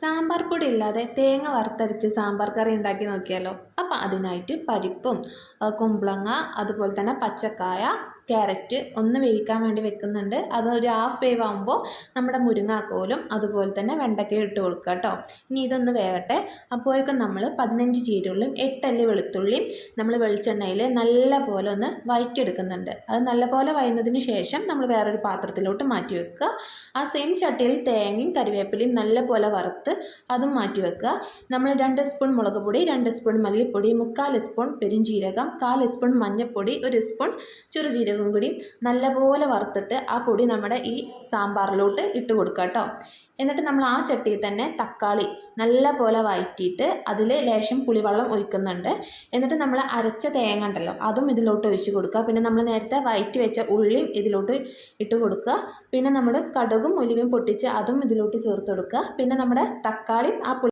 സാമ്പാർ പൊടി ഇല്ലാതെ തേങ്ങ വറുത്തരച്ച് സാമ്പാർ കറി ഉണ്ടാക്കി നോക്കിയാലോ. അപ്പോൾ അതിനായിട്ട് പരിപ്പും കുമ്പളങ്ങ അതുപോലെ തന്നെ പച്ചക്കായ ക്യാരറ്റ് ഒന്ന് വേവിക്കാൻ വേണ്ടി വെക്കുന്നുണ്ട്. അത് ഒരു ഹാഫ് വേവ് ആകുമ്പോൾ നമ്മുടെ മുരിങ്ങാക്കോലും അതുപോലെ തന്നെ വെണ്ടയ്ക്കയും ഇട്ട് കൊടുക്കുക കേട്ടോ. ഇനി ഇതൊന്ന് വേവട്ടെ. അപ്പോഴേക്കും നമ്മൾ 15 ചീരുള്ളിയും 8 അല്ലി വെളുത്തുള്ളിയും നമ്മൾ വെളിച്ചെണ്ണയിൽ നല്ല പോലെ ഒന്ന് വഴറ്റിയെടുക്കുന്നുണ്ട്. അത് നല്ലപോലെ വഴന്നതിന് ശേഷം നമ്മൾ വേറൊരു പാത്രത്തിലോട്ട് മാറ്റി വെക്കുക. ആ സെയിം ചട്ടിയിൽ തേങ്ങയും കരിവേപ്പിലയും നല്ല പോലെ വറുത്ത് അതും മാറ്റി വെക്കുക. നമ്മൾ 2 സ്പൂൺ മുളക് പൊടി, 2 സ്പൂൺ മല്ലിപ്പൊടി, 3/4 സ്പൂൺ പെരുംജീരകം, 1/4 സ്പൂൺ മഞ്ഞൾപ്പൊടി, 1 സ്പൂൺ ചെറുജീരകം കൂടി നല്ലപോലെ വറുത്തിട്ട് ആ പൊടി നമ്മുടെ ഈ സാമ്പാറിലോട്ട് ഇട്ട് കൊടുക്കുക കേട്ടോ. എന്നിട്ട് നമ്മൾ ആ ചട്ടിയിൽ തന്നെ തക്കാളി നല്ല പോലെ വഴറ്റിയിട്ട് അതിൽ ലേശം പുളിവെള്ളം ഒഴിക്കുന്നുണ്ട്. എന്നിട്ട് നമ്മൾ അരച്ച തേങ്ങ ഉണ്ടല്ലോ അതും ഇതിലോട്ട് ഒഴിച്ച് കൊടുക്കുക. പിന്നെ നമ്മൾ നേരത്തെ വഴറ്റി വെച്ച ഉള്ളിയും ഇതിലോട്ട് ഇട്ട് കൊടുക്കുക. പിന്നെ നമ്മൾ കടുകും ഉലുവയും പൊട്ടിച്ച് അതും ഇതിലോട്ട് ചേർത്ത് കൊടുക്കുക. പിന്നെ നമ്മുടെ തക്കാളിയും ആ